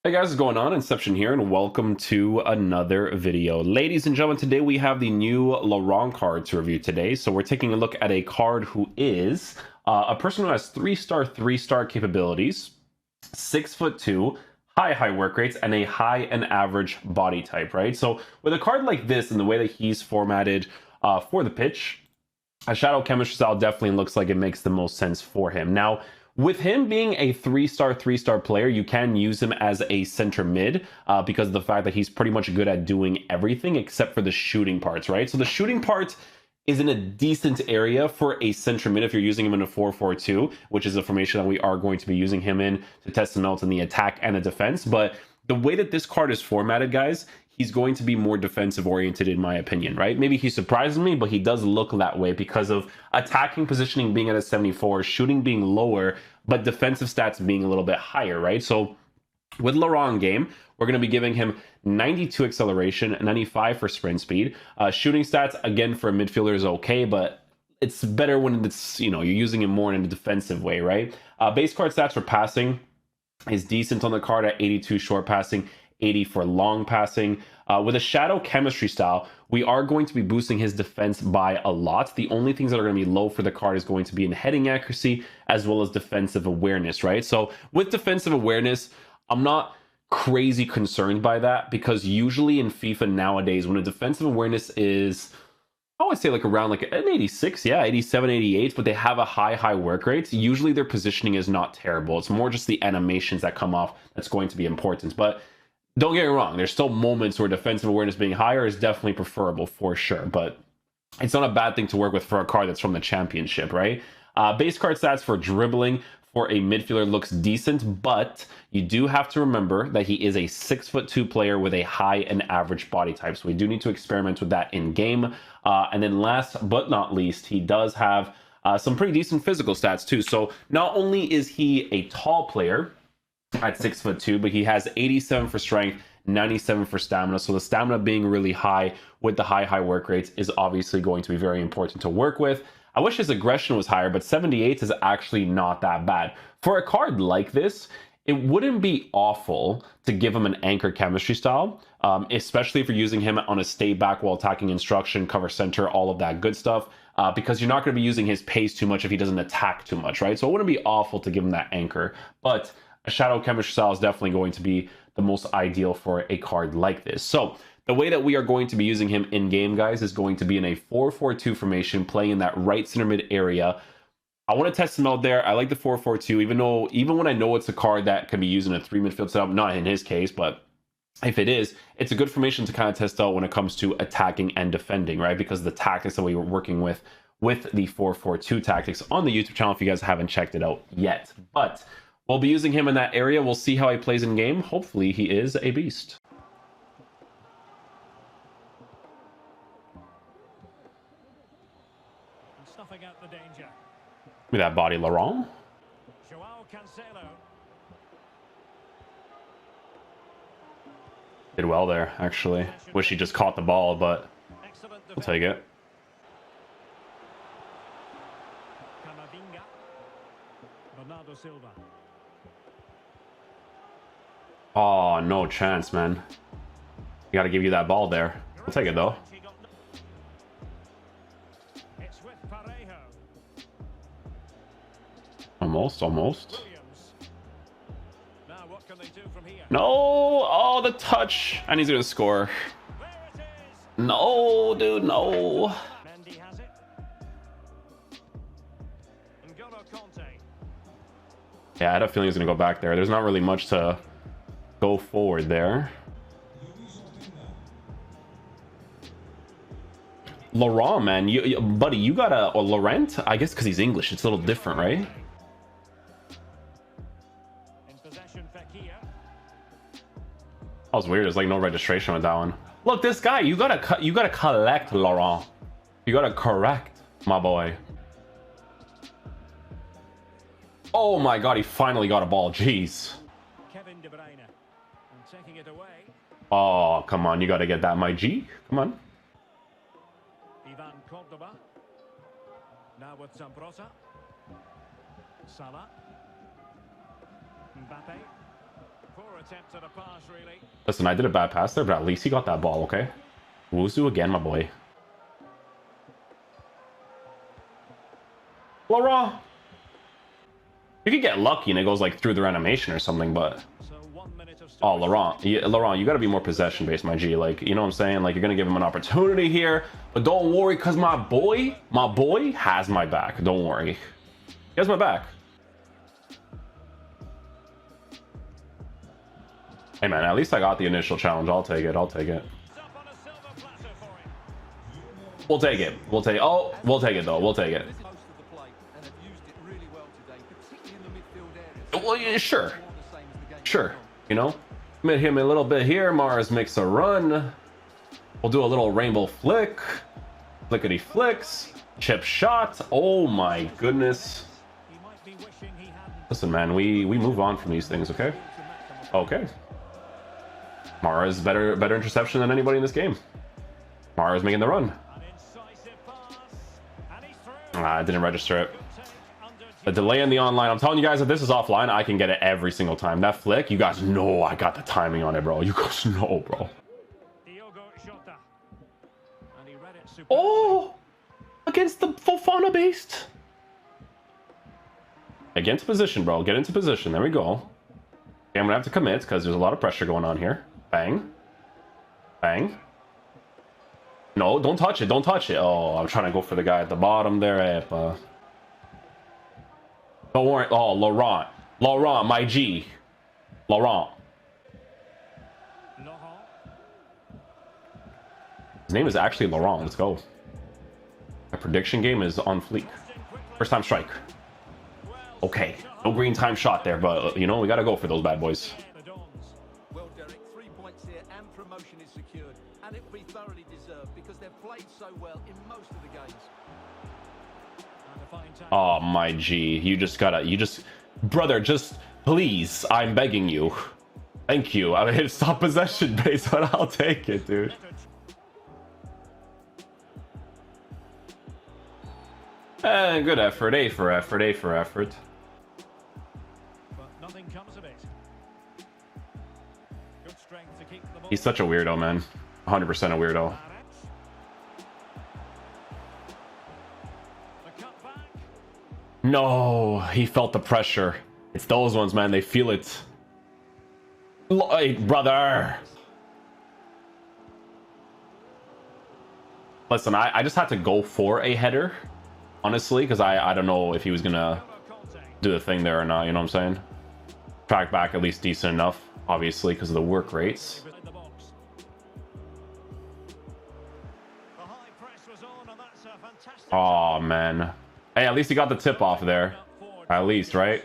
Hey guys, what's going on? Inception here, and welcome to another video. Ladies and gentlemen, today we have the new Laurent card to review today. So we're taking a look at a card who is a person who has 3-star capabilities, 6'2", high work rates, and a high and average body type, right? So with a card like this and the way that he's formatted for the pitch, a shadow chemistry style definitely looks like it makes the most sense for him. Now, with him being a three-star player, you can use him as a center mid because of the fact that he's pretty much good at doing everything except for the shooting parts, right? So the shooting part is in a decent area for a center mid if you're using him in a 4-4-2, which is a formation that we are going to be using him in to test him out in the attack and the defense. But the way that this card is formatted, guys, he's going to be more defensive oriented in my opinion, right? Maybe he surprises me, but he does look that way because of attacking positioning being at a 74, shooting being lower, but defensive stats being a little bit higher, right? So with Laurent game, we're going to be giving him 92 acceleration, 95 for sprint speed. Shooting stats, again, for a midfielder is okay, but it's better when it's, you're using him more in a defensive way, right? Base card stats for passing is decent on the card at 82 short passing, 80 for long passing. With a shadow chemistry style, we are going to be boosting his defense by a lot. The only things that are going to be low for the card is going to be in heading accuracy as well as defensive awareness, right? So with defensive awareness, I'm not crazy concerned by that because usually in FIFA nowadays, when a defensive awareness is, I would say like around like an 86, yeah, 87, 88, but they have a high work rate. Usually their positioning is not terrible. It's more just the animations that come off that's going to be important. But don't get me wrong, there's still moments where defensive awareness being higher is definitely preferable for sure, but it's not a bad thing to work with for a card that's from the championship, right? Base card stats for dribbling for a midfielder looks decent, but you do have to remember that he is a 6'2" player with a high and average body type. So we do need to experiment with that in game. And then last but not least, he does have some pretty decent physical stats too. So not only is he a tall player at 6'2", but he has 87 for strength, 97 for stamina. So the stamina being really high with the high work rates is obviously going to be very important to work with. I wish his aggression was higher, but 78 is actually not that bad. For a card like this, it wouldn't be awful to give him an anchor chemistry style, especially if you're using him on a stay back while attacking instruction, cover center, all of that good stuff, because you're not going to be using his pace too much if he doesn't attack too much, right? So it wouldn't be awful to give him that anchor, but a shadow chemistry style is definitely going to be the most ideal for a card like this. So the way that we are going to be using him in game, guys, is going to be in a 4-4-2 formation, playing in that right center mid area. I want to test him out there. I like the 4-4-2, even when I know it's a card that can be used in a 3 midfield setup, not in his case, but if it is, it's a good formation to kind of test out when it comes to attacking and defending, right? Because the tactics that we were working with the 4-4-2 tactics on the YouTube channel, if you guys haven't checked it out yet. But we'll be using him in that area. We'll see how he plays in game. Hopefully he is a beast. Snuffing out the danger. With that body, Laurent. Did well there, actually. Wish he just caught the ball, but we'll take it. Oh, no chance, man. You gotta give you that ball there. We'll take it, though. Almost. No! Oh, the touch! And he's gonna score. No, dude, no. Yeah, I had a feeling he's gonna go back there. There's not really much to go forward there. Laurent, man, buddy, you got a Laurent? I guess because he's English, it's a little different, right? That was weird. There's like no registration with that one. Look, this guy, you gotta collect, Laurent. You gotta correct, my boy. Oh my god, he finally got a ball. Jeez. Oh, come on, you gotta get that, my G. Come on. Now with Salah. Mbappe. Poor attempt at a pass, really. Listen, I did a bad pass there, but at least he got that ball, okay? Wuzu again, my boy. Laurent! You could get lucky and it goes like through their animation or something, but... So 1 minute of Oh, Laurent. Laurent, you gotta be more possession-based, my G. Like, you know what I'm saying? Like, you're gonna give him an opportunity here. But don't worry, because my boy has my back. Don't worry. He has my back. Hey, man, at least I got the initial challenge. I'll take it. I'll take it. Up on a silver platter for him. We'll take it. We'll take... Oh, we'll take it, though. We'll take it. Most of the play and have used it really well today, particularly in the midfield area. Well, yeah, sure. More the same as the game Sure. goes on. You know? Mid him a little bit here. Mars makes a run. We'll do a little rainbow flick. Flickety flicks. Chip shot. Oh, my goodness. He might be wishing he hadn't. Listen, man, we move on from these things, okay? Okay. Mara's better interception than anybody in this game. Mara's making the run. An incisive pass. And he's through. I didn't register it. Good take under The delay in the online. I'm telling you guys, if this is offline, I can get it every single time. That flick, you guys know I got the timing on it, bro. You guys know, bro. Diogo Jota. And he read it superbly. Oh! Against the Fofana beast. Get into position, bro. Get into position. There we go. Okay, I'm gonna have to commit because there's a lot of pressure going on here. Bang. Bang. No, don't touch it. Don't touch it. Oh, I'm trying to go for the guy at the bottom there. Don't worry. Oh, Laurent. Laurent, my G. Laurent. Laurent. His name is actually Laurent. Let's go. My prediction game is on fleek. First time strike. Okay. No green time shot there, but, you know, we got to go for those bad boys. The Dons. Well, Derek, 3 points here and promotion is secured. And it will be thoroughly deserved because they've played so well in most of the games. And a fine tackle. Oh, my G. Brother, just please, I'm begging you. Thank you. I mean, it's not possession based, but I'll take it, dude. Good effort. A for effort. A for effort. But nothing comes of it. Good strength to keep the ball. He's such a weirdo, man. 100% a weirdo. The cutback. No, he felt the pressure. It's those ones, man. They feel it. Hey, brother. Listen, I just had to go for a header, honestly, because I don't know if he was going to do the thing there or not, you know what I'm saying? Track back at least decent enough, obviously, because of the work rates. Behind the box. The high press was on, and that's a fantastic. Oh, man. Hey, at least he got the tip off there. At least, right?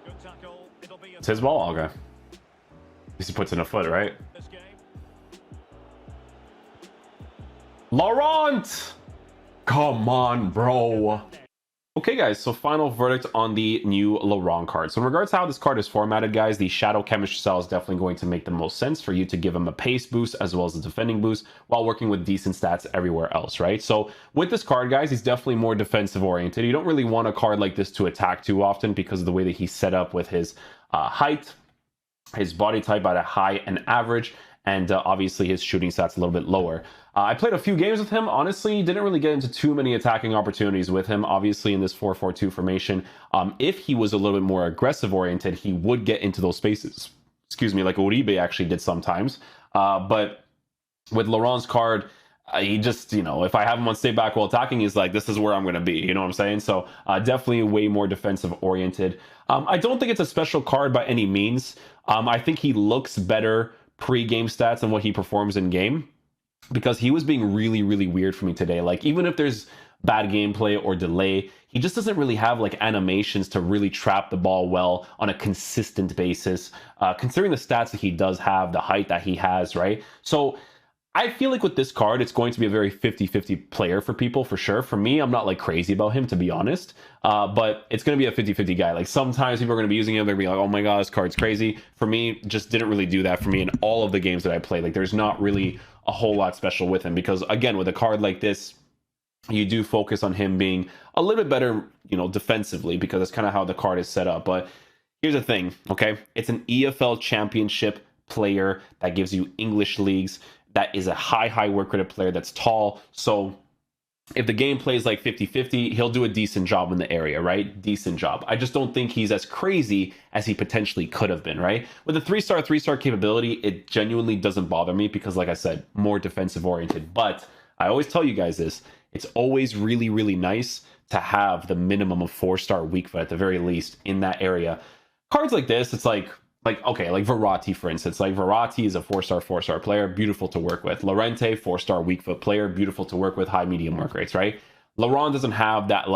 Good tackle. It'll be a It's his ball? Okay. At least he puts in a foot, right? this game. Laurent! Come on, bro. Okay, guys, so final verdict on the new Laurent card. So in regards to how this card is formatted, guys, the Shadow Chemistry style is definitely going to make the most sense for you to give him a pace boost as well as a defending boost while working with decent stats everywhere else, right? So with this card, guys, he's definitely more defensive oriented. You don't really want a card like this to attack too often because of the way that he's set up with his height, his body type at a high and average, and obviously his shooting stats a little bit lower. I played a few games with him. Honestly, didn't really get into too many attacking opportunities with him. Obviously, in this 4-4-2 formation, if he was a little bit more aggressive oriented, he would get into those spaces. Excuse me, like Uribe actually did sometimes. But with Laurent's card, he just, you know, if I have him on stay back while attacking, he's like, this is where I'm going to be. You know what I'm saying? So definitely way more defensive oriented. I don't think it's a special card by any means. I think he looks better pre-game stats than what he performs in game, because he was being really, really weird for me today. Like, even if there's bad gameplay or delay, he just doesn't really have like animations to really trap the ball well on a consistent basis, considering the stats that he does have, the height that he has, right? So I feel like with this card, it's going to be a very 50-50 player for people, for sure. For me, I'm not like crazy about him, to be honest, but it's going to be a 50-50 guy. Like, sometimes people are going to be using him, they're going to be like, oh my god, this card's crazy. For me, just didn't really do that for me in all of the games that I played. Like, there's not really a whole lot special with him, because again, with a card like this, you do focus on him being a little bit better, defensively, because that's kind of how the card is set up. But here's the thing, okay? It's an EFL championship player that gives you English leagues, that is a high work rate player that's tall. So if the game plays like 50-50, he'll do a decent job in the area, right? Decent job. I just don't think he's as crazy as he potentially could have been, right? With a 3-star capability, it genuinely doesn't bother me because, like I said, more defensive oriented. But I always tell you guys this, it's always really nice to have the minimum of 4-star weak foot at the very least in that area. Cards like this, it's like Verratti, for instance. Like Verratti is a 4-star player, beautiful to work with. Laurent, 4-star weak foot player, beautiful to work with, high medium work rates, right? Laurent doesn't have that,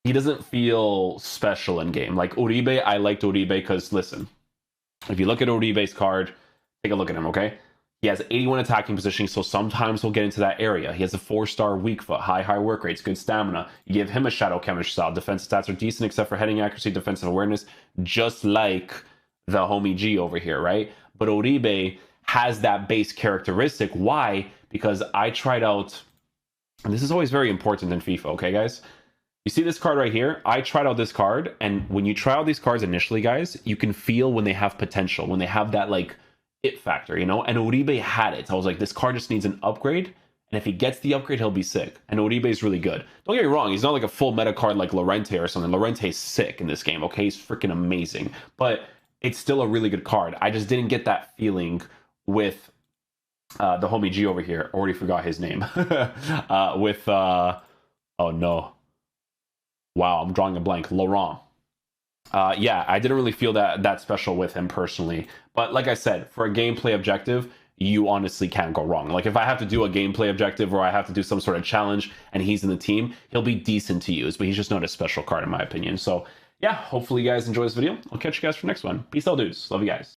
he doesn't feel special in game. Like Uribe, I liked Uribe because, listen, if you look at Uribe's card, take a look at him, okay? He has 81 attacking positioning, so sometimes he'll get into that area. He has a 4-star weak foot, high work rates, good stamina. You give him a shadow counter style. Defensive stats are decent except for heading accuracy, defensive awareness, just like the homie G over here, right? But Uribe has that base characteristic. Why? Because I tried out, and this is always very important in FIFA, okay, guys? You see this card right here? I tried out this card, and when you try out these cards initially, guys, you can feel when they have potential, when they have that, it factor, And Uribe had it. I was like, this card just needs an upgrade, and if he gets the upgrade, he'll be sick. And Uribe is really good. Don't get me wrong, he's not like a full meta card like Laurent or something. Laurent's sick in this game, okay? He's freaking amazing. But it's still a really good card. I just didn't get that feeling with the homie G over here. Already forgot his name. Oh no. Wow, I'm drawing a blank. Laurent. Yeah, I didn't really feel that special with him personally. But like I said, for a gameplay objective, you honestly can't go wrong. Like if I have to do a gameplay objective or I have to do some sort of challenge and he's in the team, he'll be decent to use, but he's just not a special card in my opinion. So yeah, hopefully you guys enjoy this video. I'll catch you guys for the next one. Peace out, dudes. Love you guys.